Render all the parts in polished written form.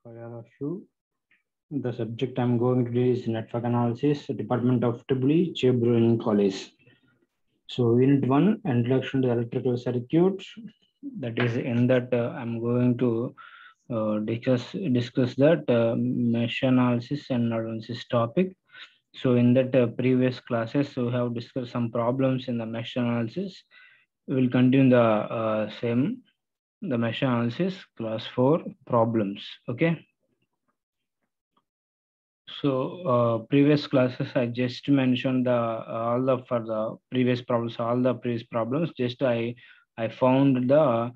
for all of you. The subject I'm going to do is network analysis, Department of EEE, Chebron College. So, Unit 1, Introduction to Electrical Circuit. That is, in that I'm going to discuss that mesh analysis and analysis topic. So, in that previous classes, we have discussed some problems in the mesh analysis. We will continue the same, the mesh analysis, class 4 problems. Okay. So previous classes I just mentioned the all the for the previous problems. Just I found the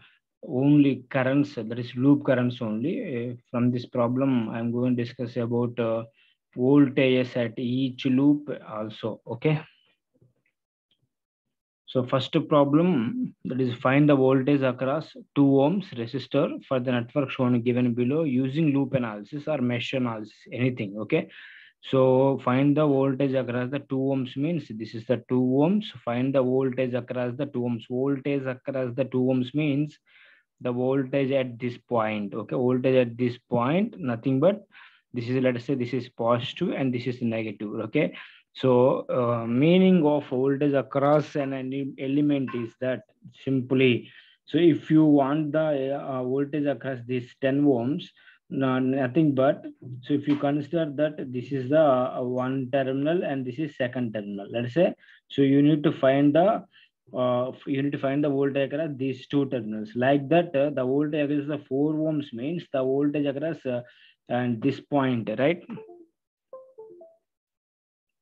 only currents, that is loop currents only. From this problem I'm going to discuss about voltages at each loop also. Okay. So first problem, that is find the voltage across 2 ohms resistor for the network shown given below using loop analysis or mesh analysis, anything. Okay. So find the voltage across the 2 ohms means this is the 2 ohms. Find the voltage across the 2 ohms. Voltage across the 2 ohms means the voltage at this point. Okay. Voltage at this point, nothing but this is, let us say this is positive and this is negative. Okay. So meaning of voltage across an element is that simply, so if you want the voltage across this 10 ohms, nothing but, so if you consider that this is the one terminal and this is second terminal, let's say, so you need to find the voltage across these two terminals. Like that, the voltage across the 4 ohms means the voltage across and this point, right?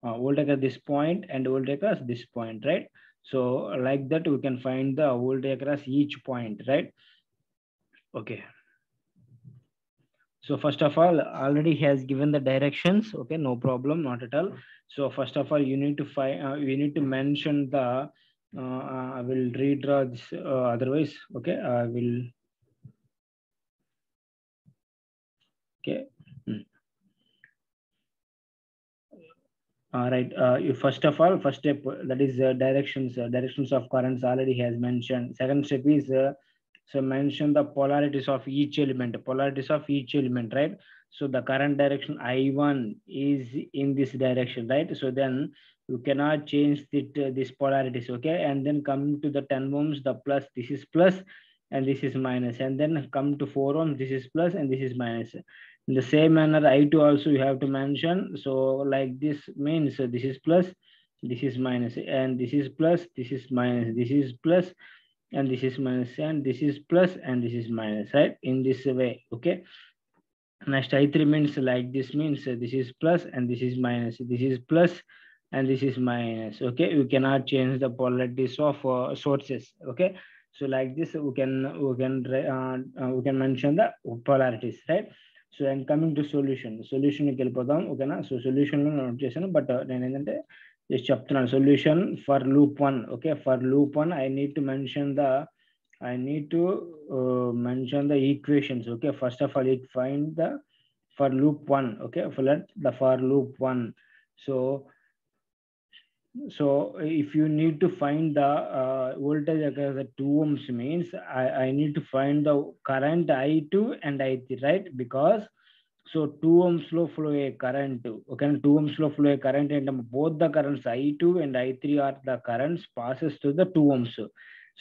Voltage at this point and voltage across this point, right? So like that we can find the voltage across each point, right? Okay. So first of all, already has given the directions. Okay, no problem, not at all. So first of all, you need to find, you need to mention the, I will redraw this otherwise. Okay, I will. Okay. Right. First of all, first step, that is directions of currents already has mentioned. Second step is so mention the polarities of each element. Right? So the current direction I1 is in this direction, right? So then you cannot change this polarities. Okay, and then come to the 10 ohms, the plus, this is plus and this is minus, and then come to 4 ohms, this is plus and this is minus. In the same manner, I2 also you have to mention. So like this means this is plus, this is minus, and this is plus, this is minus, this is plus, and this is minus, and this is plus, and this is minus, right? In this way. Okay. Next, I3 means like this means this is plus and this is minus, this is plus and this is minus. Okay. We cannot change the polarities of sources. Okay. So like this, we can mention the polarities, right? So I'm coming to solution. Solution కి వెళ్ళిపోదాం. ఓకేనా? So solution లో note చేశాను, but నేను ఏంటంటే just చెప్తున్నాను. Solution for loop 1. Okay, for loop 1 I need to mention the equations. Okay, first of all, find the for loop 1. Okay, for loop 1. So if you need to find the voltage across the 2 ohms means I need to find the current I2 and I3, right? Because so 2 ohms లో flow a current. Okay, 2 ohms లో flow a current, and both the currents I2 and I3 are the currents passes through the 2 ohms.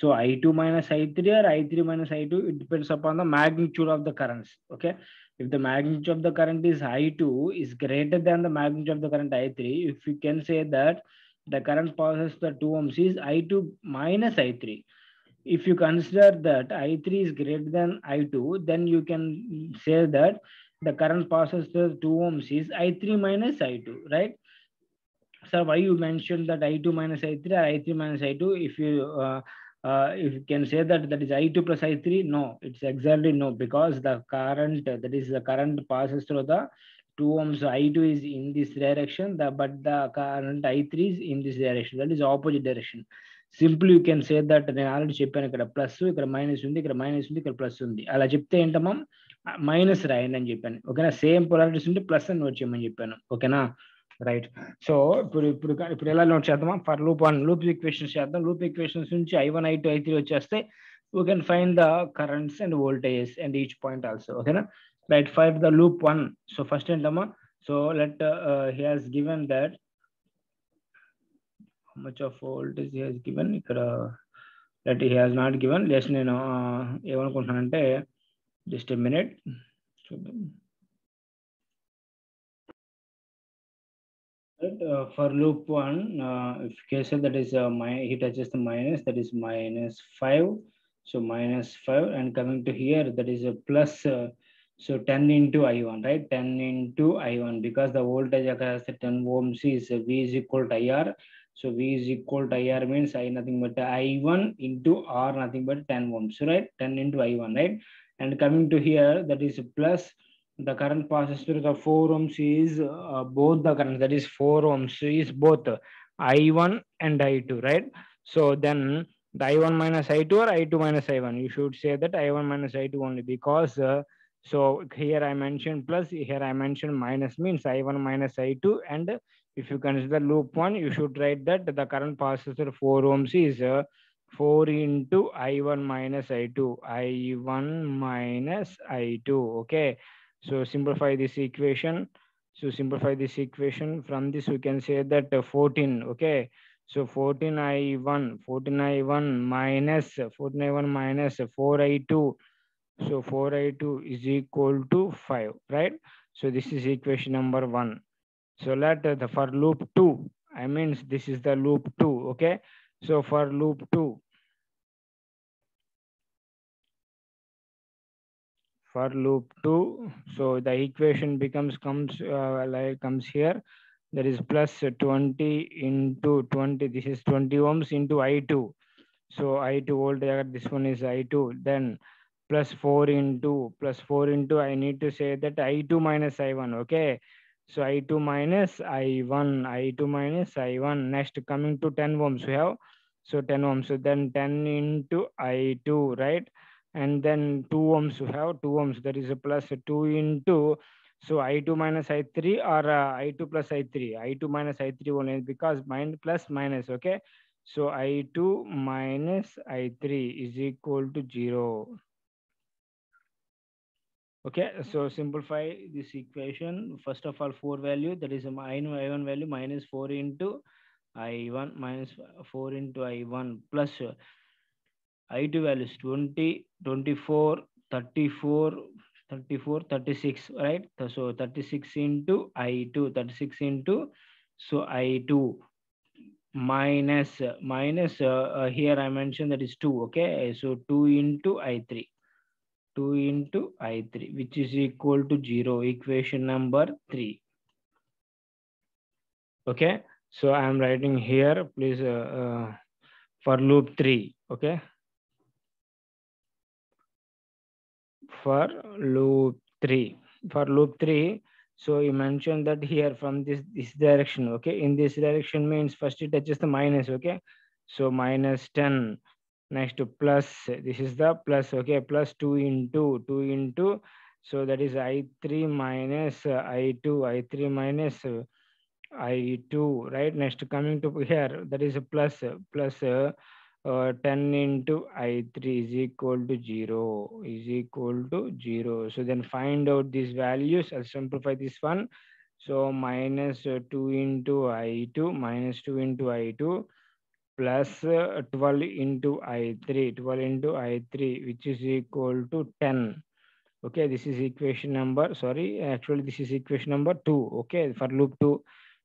So I2 minus I3 or I3 minus I2, it depends upon the magnitude of the currents. Okay, if the magnitude of the current is I2 is greater than the magnitude of the current I3, if you can say that the current passes the 2 ohms is I2 minus I3. If you consider that I3 is greater than I2, then you can say that the current passes the 2 ohms is I3 minus I2, right? Sir, why you mentioned that I2 minus I3 or I3 minus I2? If you can say that is I2 plus I3, no, it's exactly no, because the current, that is the current passes through the 2 ohms. I2 is in this direction, but the current I3 is in this direction, that is opposite direction. Simple you can say that, నేను already చెప్పాను, ఇక్కడ plus, ఇక్కడ minus ఉంది, ఇక్కడ minus ఉంది, ఇక్కడ plus ఉంది. అలా చెప్తే ఏంటమ్మా మైనస్ రాయండి అని చెప్పాను. ఓకేనా? సేమ్ పొలారిటీస్ ఉంటే ప్లస్ అని నోట్ చేయమని చెప్పాను. ఓకేనా? రైట్. సో ఇప్పుడు ఎలా నోట్ చేద్దామా? ఫర్ లూప్ 1 లూప్ ఈక్వేషన్స్ చేద్దాం. లూప్ ఈక్వేషన్స్ నుంచి I1, I2, I3 వచ్చేస్తే we can find the currents and voltages and each point also. ఓకేనా? right? For the loop 1, so first entama, so let he has given that how much of voltage he has given ikkada, that he has not given. Just నేను ఏమనుకుంటున్నానంటే just a minute చూద్దాం. Right, for loop 1, if case that is he touches the minus, that is -5, so -5, and coming to here, that is a plus, so 10 into I1, right? 10 into I1, because the voltage across the 10 ohms is V is equal to IR. So V is equal to IR means I nothing but I1 into R, nothing but 10 ohms, right? 10 into I1, right? And coming to here, that is plus the current passes through the 4 ohms is both the current, that is 4 ohms is both I1 and I2, right? So then the I1 minus I2 or I2 minus I1, you should say that I1 minus I2 only, because so here I mentioned plus, here I mentioned minus, means I1 minus I2. And if you consider loop 1, you should write that the current passes through 4 ohms is 4 into I1 minus I2, I1 minus I2. Okay, so simplify this equation. So simplify this equation. From this we can say that 14. Okay. So 14I1 minus 4I2. So 4I2 is equal to 5, right? So this is equation number 1. So let the for loop 2, I means this is the loop 2. Okay. So for loop 2, for loop 2, so the equation comes here, that is plus 20 into 20, this is 20 ohms into I2. So I2 voltage, this one is I2, then plus 4 into I need to say that I2 minus I1. Okay, so I2 minus I1. Next coming to 10 ohms we have, so 10 ohms, so then 10 into I2, right? And then 2 ohms we have, 2 ohms, that is a plus 2 into, so I2 minus I3 or I2 plus I3 minus I3 only, because plus minus. Okay, so I2 minus I3 is equal to 0. Okay, so simplify this equation. First of all, 4 value, that is I1 value minus 4 into I1 minus 4 into I1 plus I2 values 20, 24, 34, 34, 36, right? So 36 into I2, 36 into, so I2 minus here I mentioned that is 2. Okay, so 2 into I3, 2 into I3, which is equal to 0, equation number 3. Okay, so I am writing here, please, for loop 3. Okay, for loop 3, for loop 3, so you mentioned that here from this direction. Okay, in this direction means first it touches the minus. Okay, so minus 10, next to plus, this is the plus. Okay, plus 2 into 2 into, so that is I3 minus I3 minus I2, right? Next coming to here, that is a plus 10 into I3 is equal to 0, is equal to 0. So then find out these values. I'll simplify this one. So minus 2 into I2, minus 2 into I2 plus 12 into I3, 12 into I3, which is equal to 10. Okay, this is equation number, sorry, actually this is equation number 2. Okay, for loop 2,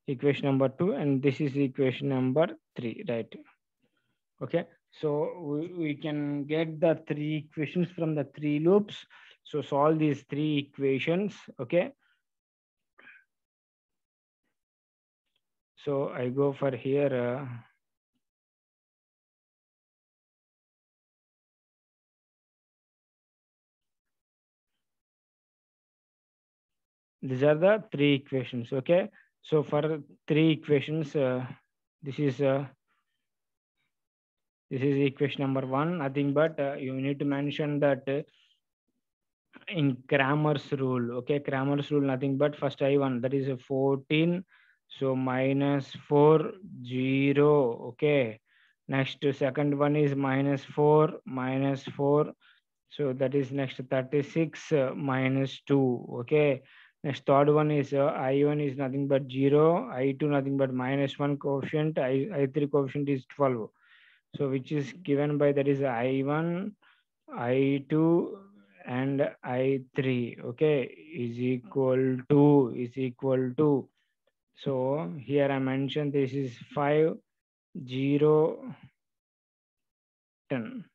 equation number 2, and this is equation number 3, right? Okay, so we can get the 3 equations from the 3 loops. So solve these 3 equations. Okay, so I go for here, these are the 3 equations. Okay, so for 3 equations, this is equation number 1, nothing but you need to mention that in Cramer's rule. Okay, Cramer's rule, nothing but first I1, that is a 14, so minus 4, 0. Okay, next second one is minus 4, So that is next 36 minus 2. Okay. Next third one is I1 is nothing but 0, I2 nothing but minus 1 coefficient, I3 coefficient is 12. So which is given by that is I1, I2 and I3. Okay, is equal to. So here I mentioned this is 5, 0, 10.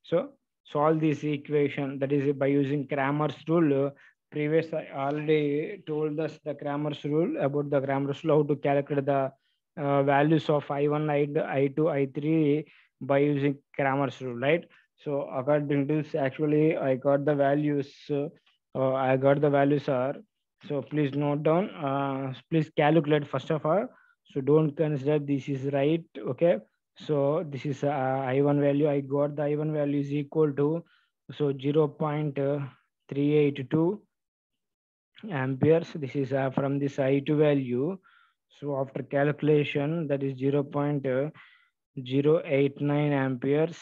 So solve this equation, that is by using Cramer's rule. Previous I already told us the Cramer's rule, about the Cramer's rule, how to calculate the values of I1, I2, I3 by using Cramer's rule, right? So according to this, actually I got the values. Are. So please note down. Please calculate first of all. So don't consider this is right. Okay. So this is I1 value. I got the I1 value is equal to, so 0.382 amperes. This is from this I2 value. So after calculation, that is 0.089 amperes.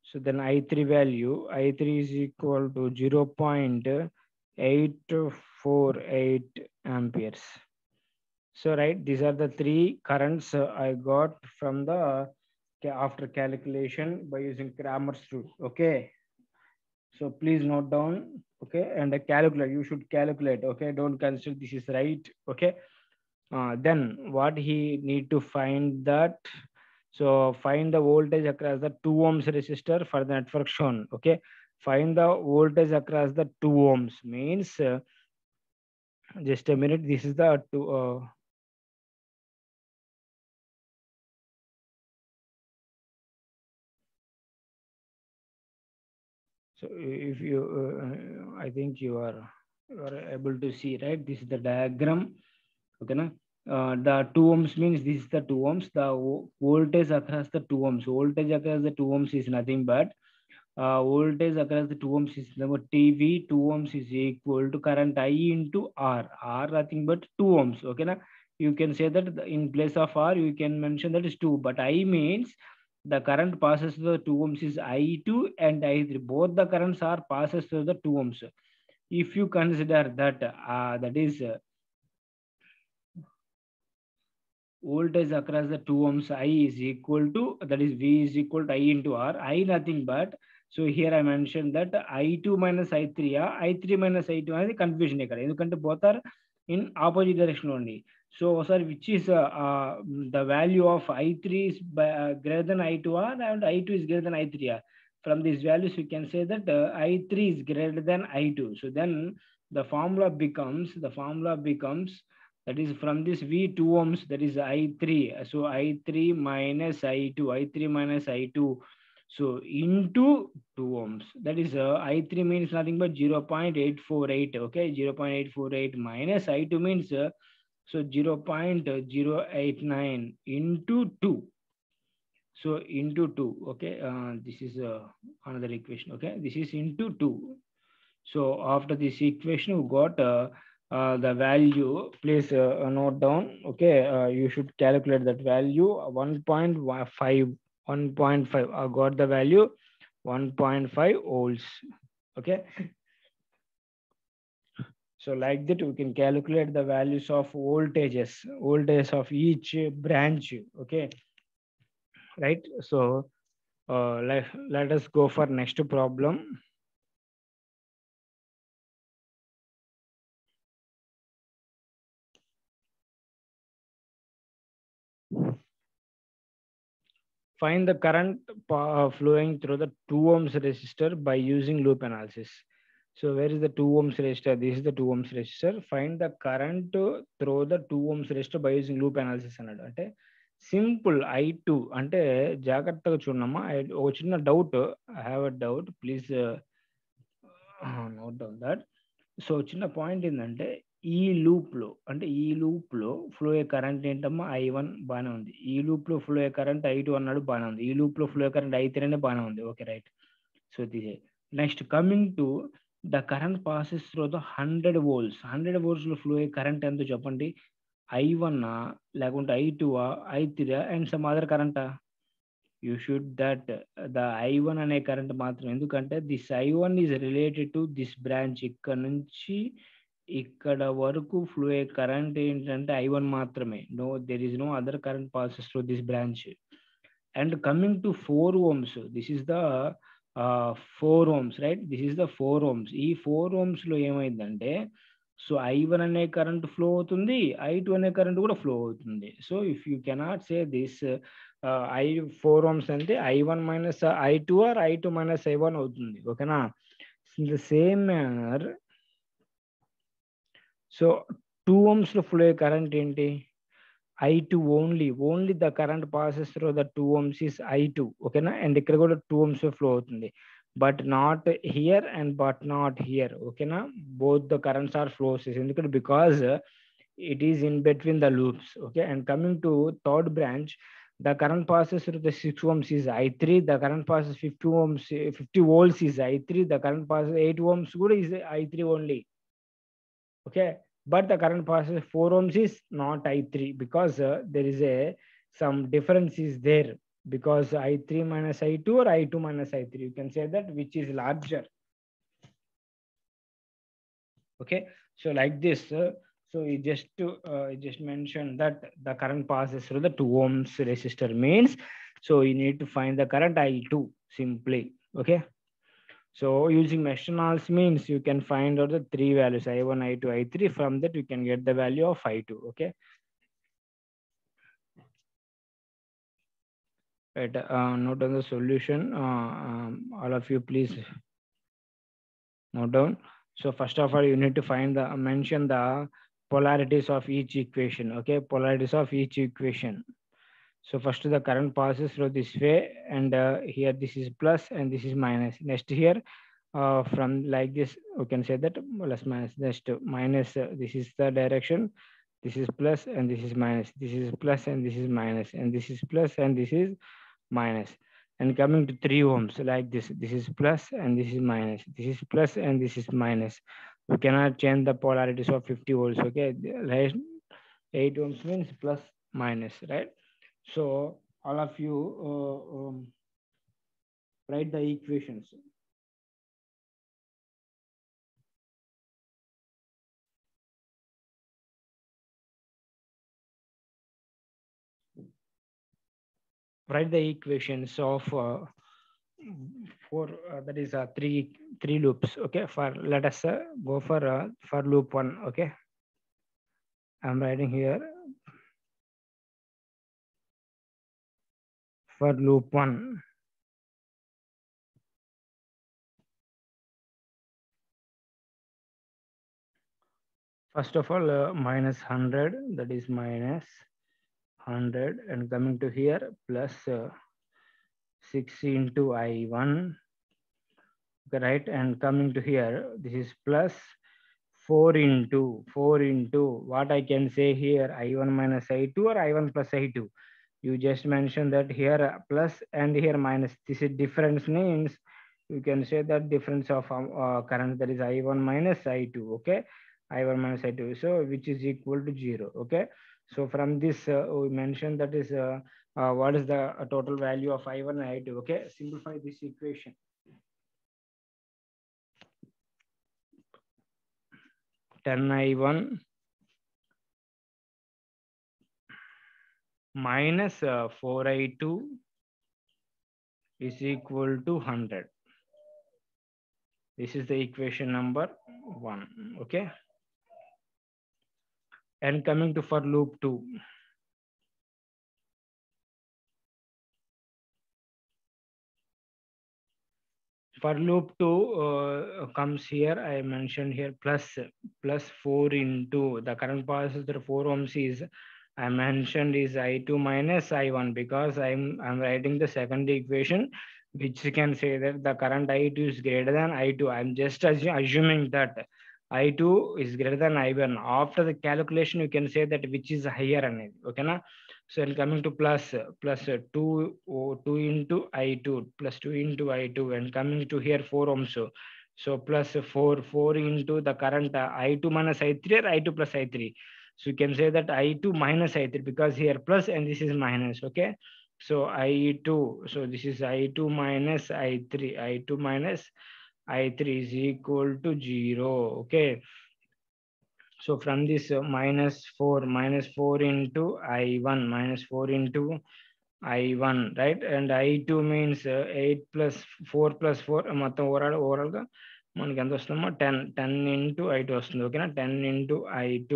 So then I3 value, I3 is equal to 0.848 amperes. So right, these are the three currents I got from the after calculation by using Cramer's rule. Okay. So please note down. Okay, and calculate. You should calculate. Okay, don't consider this is right. Okay. Then what he need to find that. So find the voltage across the 2 ohms resistor for the network shown. Okay. Find the voltage across the 2 ohms means just a minute. This is the two. So if you, I think you are able to see, right? This is the diagram. Okay, na? The 2 ohms means this is the 2 ohms. The voltage across the 2 ohms. Voltage across the 2 ohms is nothing but voltage across the 2 ohms is number TV. 2 ohms is equal to current I into R. R nothing but 2 ohms. Okay, na? You can say that in place of R, you can mention that is 2, but I means the current passes through the 2 ohms is I2 and I3. Both the currents are passes through the 2 ohms. If you consider that that is voltage across the 2 ohms I is equal to, that is V is equal to I into R. I nothing but, so here I mentioned that I2 minus I3, I3 minus I2 అనేది confusion ఇక్కడ, ఎందుకంటే both are in opposite direction only. So sir, which is the value of I3 is greater than I2 and I2 is greater than I3. From these values we can say that I3 is greater than I2. So then the formula becomes that is from this V 2 ohms, that is I3. So I3 minus I2, I3 minus I2. So into 2 ohms, that is I3 means nothing but 0.848. Okay, 0.848 minus I2 means so 0.089 into 2. So into 2. Okay, this is another equation. Okay, this is into 2. So after this equation, we got the value. Please note down. Okay, you should calculate that value 1.5. 1.5. I got the value 1.5 volts. Okay. So like that, we can calculate the values of voltage of each branch. Okay. Right. So let us go for next problem. Find the current flowing through the 2 ohms resistor by using loop analysis. So where is the 2 ohms resistor? This is the 2 ohms resistor. Find the current through the 2 ohms resistor by using loop analysis అన్నాడు. అంటే simple I2 అంటే జాగ్రత్తగా చూడమ్మా. ఒక చిన్న doubt, I have a doubt, please note down that. So చిన్న point ఏంటంటే ఈ లూప్ లో ఫ్లో అయ్యే కరెంట్ ఏంటమ్మా I1 బాగానే ఉంది. ఈ లూప్ లో ఫ్లో అయ్యే కరెంట్ I2 అన్నాడు బాగానే ఉంది. ఈ లూప్ లో ఫ్లో అయ్యే కరెంట్ I3 అనే బాగానే ఉంది. Okay, right. So this next coming to the current passes through the 100 volts. 100 volts లో ఫ్లో అయ్యే కరెంట్ ఎంతో చెప్పండి. I1 లేకుంటే I2 I3 and some other కరెంటా? you should that the I1 అనే కరెంట్ మాత్రం, ఎందుకంటే this I1 is related to this branch. ఇక్కడ నుంచి ఇక్కడ వరకు ఫ్లో అయ్యే కరెంట్ ఏంటంటే I1 మాత్రమే. No, there is no other current passes through this branch. And coming to 4 ohms, this is the 4 ohms, right? This is the 4 ohms. ఈ 4 ohms లో ఏమైందంటే, సో I1 అనే కరెంట్ ఫ్లో అవుతుంది, I2 అనే current కూడా flow అవుతుంది. So if you cannot say this I 4 ohms అంటే I1 minus I2 are I2 minus I1 అవుతుంది. ఓకేనా? In the same manner, so 2 ohms లో ఫ్లో అయ్యే కరెంట్ ఏంటి? I2 only the current passes through the 2 ohms is I2. ఓకేనా? And ఇక్కడ కూడా 2 ohms flow అవుతుంది, but not here and but not here. ఓకేనా? Both the currents are flows, ఎందుకంటే because it is in between the loops. Okay, and coming to third branch, the current passes through the 6 ohms is I3, the current passes 50 ohms 50 volts is I3, the current passes 8 ohms good is I3 only. Okay, but the current passes 4 ohms is not I3, because there is some difference is there, because I3 minus I2 or I2 minus I3, you can say that which is larger. Okay, so like this, so you just mentioned that the current passes through the 2 ohms resistor means, so you need to find the current I2 simply. Okay, so using mesh analysis means you can find out the 3 values I1, I2, I3. From that you can get the value of I2. Okay, right, note down the solution. All of you please note down. So first of all, you need to mention the polarities of each equation. Okay, polarities of each equation. So first the current passes through this way, and here this is plus and this is minus. Next here, from like this, you can say that plus minus. Next minus, this is the direction. This is plus and this is minus. This is plus and this is minus, and this is plus and this is minus. And coming to 3 ohms, like this, this is plus and this is minus, this is plus and this is minus. We cannot change the polarities of 50 volts. Okay, right? 8 ohms means plus minus, right? So all of you write the equations. Write the equations of for that is three loops. Okay, for let us go for loop 1. Okay, I'm writing here for loop 1. First of all, minus 100, that is minus 100, and coming to here plus 6 into I1. Okay, right, and coming to here, this is plus 4 into what I can say here, I1 minus I2 or I1 plus I2. You just mentioned that here plus and here minus. This is difference means you can say that difference of current, that is I1 minus I2. Okay, I1 minus I2, so which is equal to 0. Okay, so from this we mentioned that is what is the total value of I1 and I2. Okay, simplify this equation. I1 minus 4I2 is equal to 100. This is the equation number 1. Okay, and coming to for loop 2. For loop 2 comes here, I mentioned here plus 4 into the current passes through 4 ohms is, I mentioned is I2 minus I1, because I'm writing the second equation, which you can say that the current I2 is greater than I2. I'm just assuming that I2 is greater than I1. After the calculation, you can say that which is higher. Okay, na? So in coming to plus 2 into I2 plus 2 into I2, and coming to here 4 ohms. So plus 4 into the current I2 minus I3 or I2 plus I3. So you can say that I2 minus I3, because here plus and this is minus. Okay, So I2, so this is I2 minus I3, I2 minus I3 is equal to 0. Okay. So from this minus 4 into I1, minus 4 into I1, right? And I2 means 8 plus 4 plus 4, మొత్తం ఓవరాల్గా మనకి ఎంత వస్తుందమ్మా 10 into I2 వస్తుంది. ఓకేనా, 10 into I2.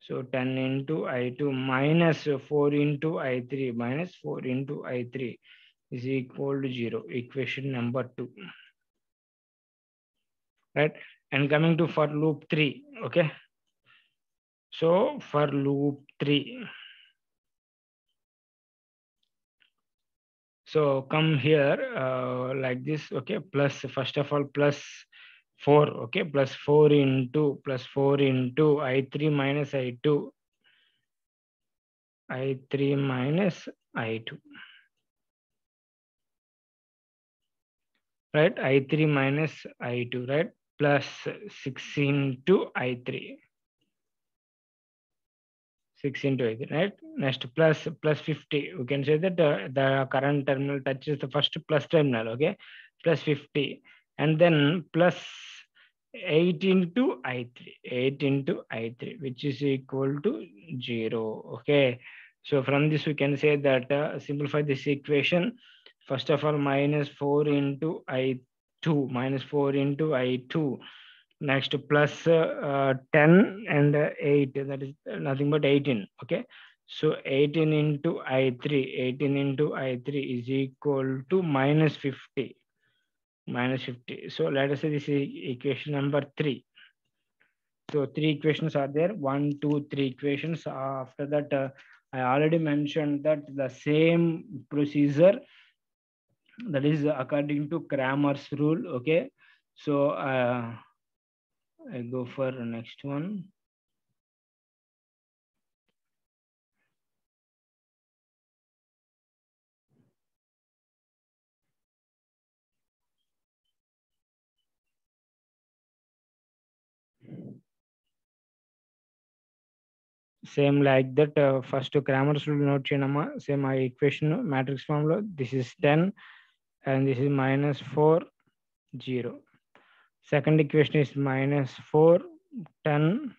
So 10 into I2 minus 4 into I3, minus 4 into I3 is equal to 0. Equation number 2. Right? And coming to for loop 3, okay? So for loop 3, so come here like this, okay? Plus, first of all, plus 4, okay? Plus 4 into I3 minus I2, I3 minus I2, right? I3 minus I2, right? Plus 6 into I3, 6 into I3, right? Next plus 50. We can say that the current terminal touches the first plus terminal, okay? Plus 50. And then plus 8 into I3, 8 into I3, which is equal to 0, okay? So from this, we can say that simplify this equation. First of all, minus 4 into I2, minus 4 into I2. Next plus 10 and 8, that is nothing but 18, okay? So 18 into I3, 18 into I3 is equal to minus 50, minus 50. So let us say this is equation number 3. So 3 equations are there, 1, 2, 3 equations. After that, I already mentioned that the same procedure, that is according to Cramer's rule, okay? So I go for the next one. Same like that, first Cramer's rule note cheyama, same my equation matrix form lo, this is 10 and this is minus 4, 0. Second equation is minus 4, 10,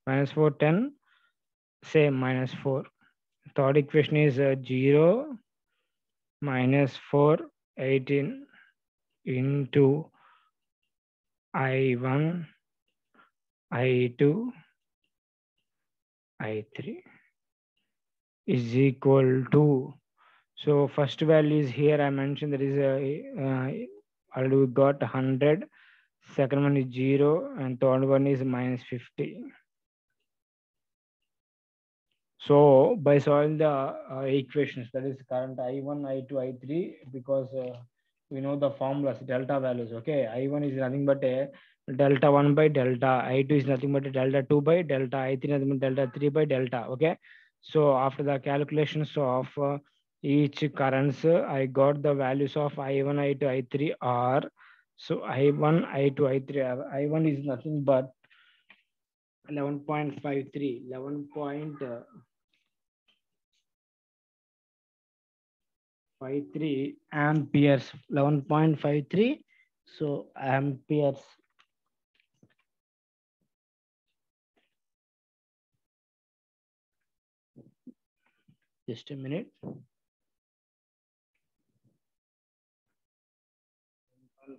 minus 4, 10, same minus 4. Third equation is 0, minus 4, 18 into I1, I2, I3 is equal to, so first value is here I mentioned there is a already we got 100, second one is 0 and third one is minus 50. So by solving the equations, that is current I1, I2, I3, because we know the formulas, delta values, okay? I1 is nothing but a delta 1 by delta, I2 is nothing but a delta 2 by delta, I3 nothing but delta 3 by delta, okay? So after the calculations of each currents, I got the values of I1, I2, I3 are, so I1, I2, I3, I1 is nothing but 11.53, 11.53 amperes, 11.53, so amperes. Just a minute.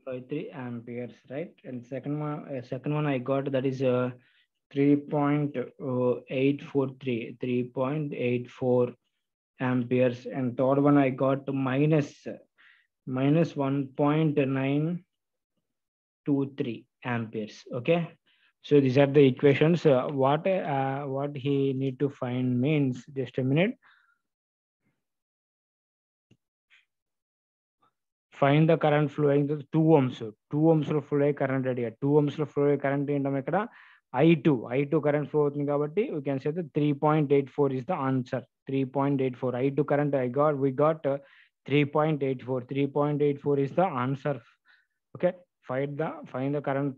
53 amperes, right? And second one I got, that is 3.843, 3.84 amperes, and third one I got minus 1.923 amperes, okay? So these are the equations. What he need to find means, just a minute. Find the current flowing to 2 ohms. 2 ohms లో flow current area. 2 ohms లో flow current ఏంటం ఇక్కడ I2 current flow అవుతుంది కాబట్టి we can say that 3.84 is the answer. 3.84 I2 current we got 3.84. 3.84 is the answer. Okay, find the current,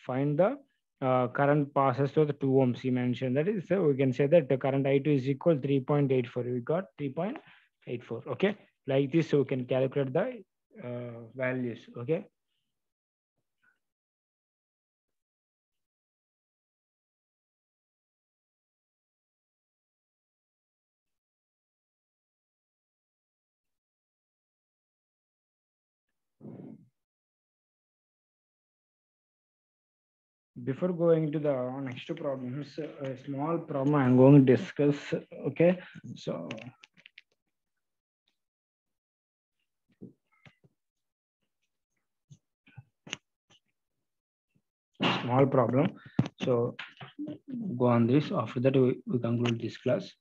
find the current passes through the 2 ohms. He mentioned that is, so we can say that the current I2 is equal 3.84. We got 3.84. Okay, like this, so we can calculate the values. Okay. Before going to the next problems, a small problem I'm going to discuss. Okay, so small problem. So go on this. After that, we conclude this class.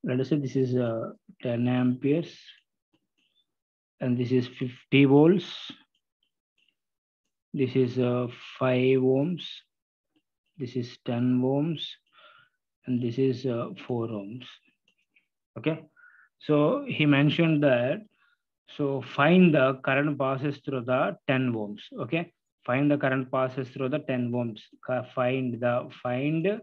Let us say this is 10 amperes and this is 50 volts. This is 5 ohms. This is 10 ohms and this is 4 ohms. Okay, so he mentioned that, so find the current passes through the 10 ohms. Okay, find the current passes through the 10 ohms. Find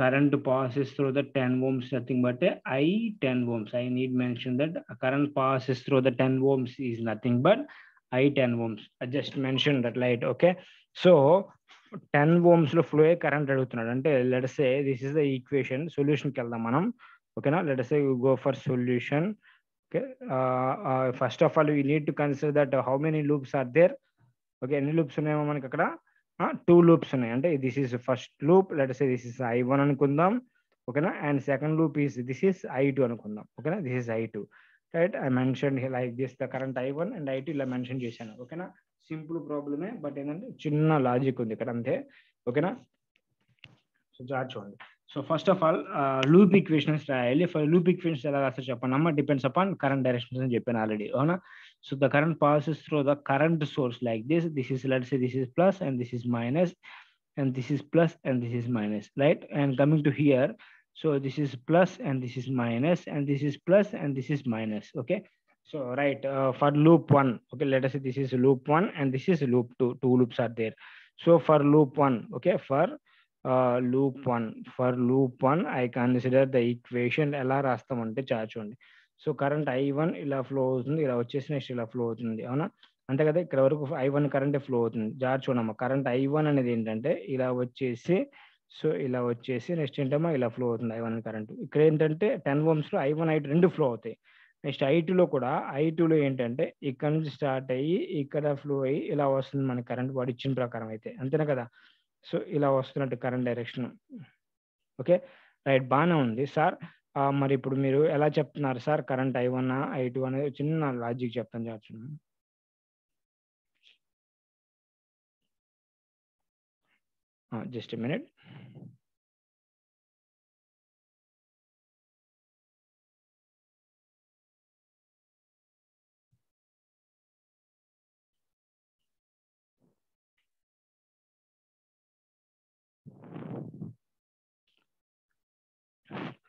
current passes through the 10 ohms, nothing but I 10 ohms. I need mention that current passes through the 10 ohms is nothing but I 10 ohms. I just mentioned that, light. Okay, so 10 ohms లో flow current అడుగుతున్నాడు అంటే let say this is the equation. Solution కి వెళ్దాం మనం. ఓకేనా, let say go for solution. Okay, first of all we need to consider that how many loops are there. Okay, ఎన్ని loops ఉన్నాయేమో మనకి అక్కడ 2 లూప్స్ ఉన్నాయి. అంటే this is first loop, let say this is I1 అనుకుందాం. ఓకేనా, and second loop is this is I2 అనుకుందాం. ఓకేనా, this is I2, right. I mention like this the current I1 and I2 ఇలా మెన్షన్ చేశాను. ఓకేనా, simple ప్రాబ్లమే, but ఏంటంటే చిన్న లాజిక్ ఉంది ఇక్కడ అంతే. ఓకేనా, సో జాగ్రత్త చూడండి. So first of all loop equations రాయాలి. ఫర్ లూప్ ఈక్వేషన్స్ ఎలా రాస్తారు చెప్పండి అమ్మ. డిపెండ్స్ అపాన్ కరెంట్ డైరెక్షన్స్ అని చెప్పాను ఆల్రెడీ, అవునా. So the current passes through the current source like this. This is, let's say this is plus and this is minus and this is plus and this is minus, right? And coming to here, so this is plus and this is minus and this is plus and this is minus. Okay, so right, for loop 1, okay, let us say this is loop 1 and this is loop 2. Two loops are there. So for loop 1, okay, for loop 1 I consider the equation ఎలా రాస్తామంటే చూడండి. So current I1 ఇలా flow అవుతుంది, ఇలా వచ్చేసి next ఇలా flow అవుతుంది, అవునా. అంతే కదా, ఇక్కడ వరకు I1 కరెంట్ ఫ్లో అవుతుంది. చూడమ్మా, కరెంట్ I1 అనేది ఏంటంటే ఇలా వచ్చేసి, సో ఇలా వచ్చేసి నెక్స్ట్ ఏంటమ్మా ఇలా ఫ్లో అవుతుంది I1 కరెంట్. ఇక్కడ ఏంటంటే 10 ohms లో I1 I2 రెండు ఫ్లో అవుతాయి. నెక్స్ట్ I2లో కూడా, I2లో ఏంటంటే ఇక్కడ నుంచి స్టార్ట్ అయ్యి ఇక్కడ ఫ్లో అయ్యి ఇలా వస్తుంది మన కరెంట్ వాడు ఇచ్చిన ప్రకారం అయితే, అంతేనా కదా. సో ఇలా వస్తున్నట్టు కరెంట్ డైరెక్షన్. ఓకే, రైట్, బాగానే ఉంది సార్. మరి ఇప్పుడు మీరు ఎలా చెప్తున్నారు సార్ కరెంట్ I1 I2 అనేది? చిన్న లాజిక్ చెప్తాను చూడండి. Just a minute.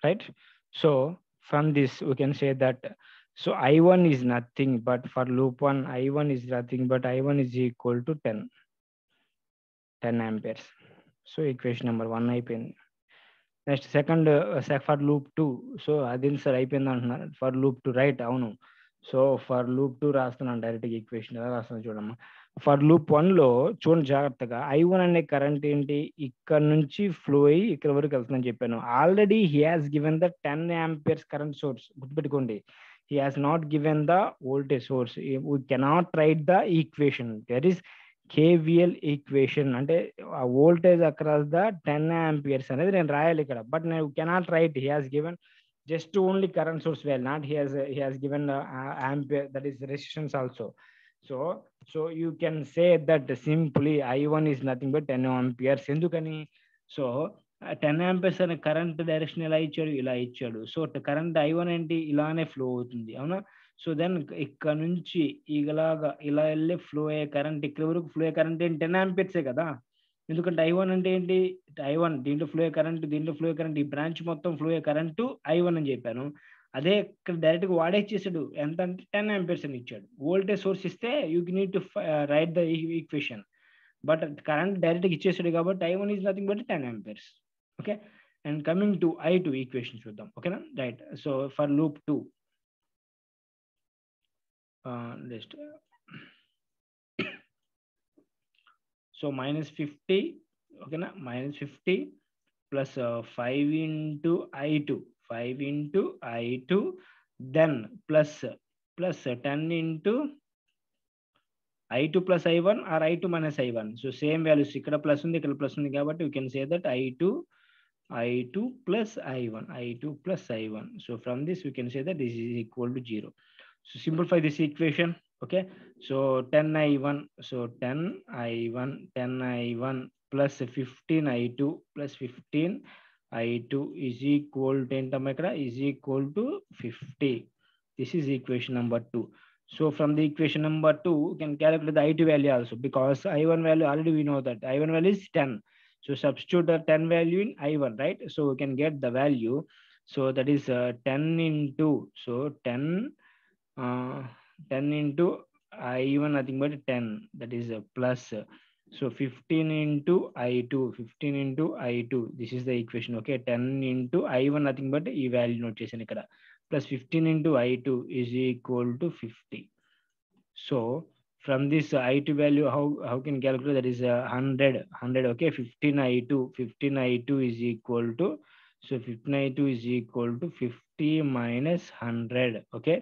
Right, so from this we can say that, so I1 is nothing but, for loop 1 I1 is nothing but I1 is equal to 10 amperes. So equation number 1 అయిపోయింది. Next second, for loop 2. So అది sir అయిపోయింది అంటున్నారు. For loop 2, right, అవును. So for loop 2 రాస్తున్నాను డైరెక్ట్గా equation ఎలా రాస్తున్నాను చూడమ్మా. ఫర్ లూప్ 1లో చూడండి జాగ్రత్తగా, I1 అనే కరెంట్ ఏంటి, ఇక్కడ నుంచి ఫ్లో అయ్యి ఇక్కడ వరకు వెళ్తుందని చెప్పాను. Already he has given the 10 amperes current source, గుర్తుపెట్టుకోండి. He has not given the voltage source. We cannot write the equation. There is KVL equation, అంటే ఆ వోల్టేజ్ అక్రాస్ ద 10 amperes అనేది నేను రాయాలి ఇక్కడ. బట్ నేను cannot write. He has given just only current source value, not he has given ampere, that is resistance also. So you can say that simply I1 is nothing but 10 amperes ఎందుకని so 10 amperes అనే current direction ఎలా ఇచ్చాడు, ఇలా ఇచ్చాడు. So current I1 ఏంటి, ఇలానే flow అవుతుంది, అవునా. సో దెన్ ఇక్కడ నుంచి ఇలాగా ఇలా వెళ్ళే ఫ్లో అయ్యే కరెంట్, ఇక్కడ వరకు ఫ్లో అయ్యే కరెంట్ ఏంటి, 10 ఆంపియర్సే కదా. ఎందుకంటే I1 అంటే ఏంటి, I1 దీంట్లో ఫ్లో అయ్యే కరెంట్, దీంట్లో ఫ్లో అయ్యే కరెంట్, ఈ బ్రాంచ్ మొత్తం ఫ్లో అయ్యే కరెంటు I1 అని చెప్పాను. అదే ఇక్కడ డైరెక్ట్గా వాడే ఇచ్చేసాడు, ఎంత అంటే 10 ఆంపియర్స్ అని ఇచ్చాడు. వోల్టేజ్ సోర్స్ ఇస్తే you need to write the equation, but current డైరెక్ట్గా ఇచ్చేసాడు కాబట్టి I1 is nothing but 10 amperes. Okay, and coming to I2 equation చూద్దాం. ఓకేనా, right. So for loop 2 just so -50, okay na, -50 plus 5 into I2, 5 into I2, then plus 10 into I2 plus I1 or I2 minus I1. So same values, ikkada plus undi, ikkada plus undi kabatti we can say that I2 plus I1, I2 plus I1. So from this we can say that this is equal to 0. So simplify this equation. Okay, so 10I1, so 10I1 plus 15I2 plus 15I2 is equal to entamikra is equal to 50. This is equation number 2. So from the equation number 2 we can calculate the I2 value also, because I1 value already we know that I1 value is 10. So substitute the 10 value in I1, right? So we can get the value. So that is 10 into, so 10 into I1 nothing but 10, that is a plus. So 15 into I2, 15 into I2, this is the equation. Okay, 10 into I1 nothing but ఈ value note చేశాను ఇక్కడ, plus 15 into I2 is equal to 50. So from this I2 value, how can calculate, that is 100. Okay, 15I2 is equal to, so 15I2 is equal to 50 minus 100. Okay,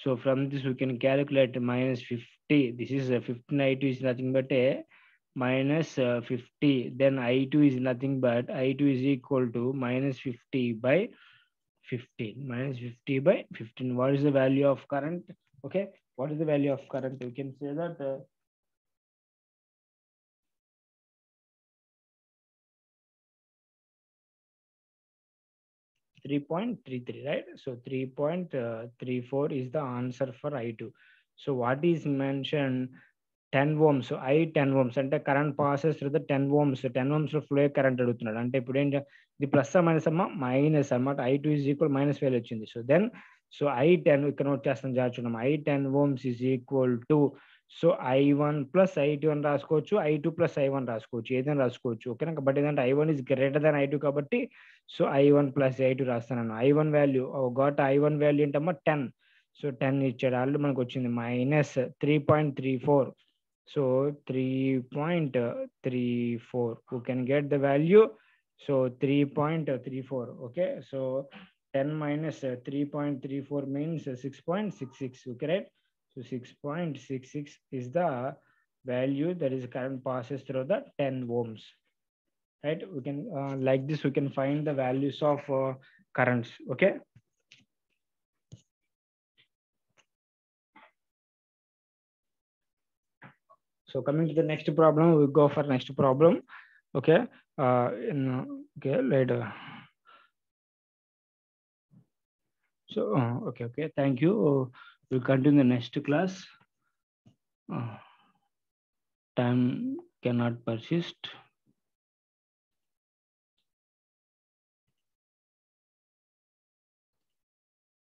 so from this we can calculate minus 50. This is 15I2 is nothing but a minus 50. Then I2 is nothing but I2 is equal to minus 50 by 15. Minus 50 by 15. What is the value of current? Okay, what is the value of current? We can say that 3.33, right? So 3.34 is the answer for I2. So what is mentioned, 10 ohms. So I 10 ohms అంటే current passes through the 10 ohms. 10 ohms లో flow current అడుగుతున్నాడు. అంటే ఇప్పుడు ఏంటి, ఇది plus minus అమ్మా, minus అన్నమాట. I2 is equal minus value వచ్చింది. సో దెన్ సో I10 ఇక్కడ నోట్ చేస్తాం, జాచున్నాం. I10 ohms is equal to, so I1 plus I2 అని రాసుకోవచ్చు, I2 plus I1 రాసుకోవచ్చు, ఏదైనా రాసుకోవచ్చు. ఓకేనా, బట్ ఏంటంటే I1 is greater than I2 కాబట్టి సో I1 plus I2 రాస్తాను. I1 value got, I1 value ఏంటమ్మా 10. సో 10 ఇచ్చాడు, ఆల్రెడీ మనకు వచ్చింది minus 3.34. So 3.34, we can get the value. So 3.34. Okay, so 10 minus 3.34 means 6.66. Okay, right? So 6.66 is the value that is current passes through the 10 ohms. Right? We can like this we can find the values of currents. Okay. So coming to the next problem, we go for next problem. Okay, okay, later. So okay, thank you. We'll continue the next class. Time cannot persist.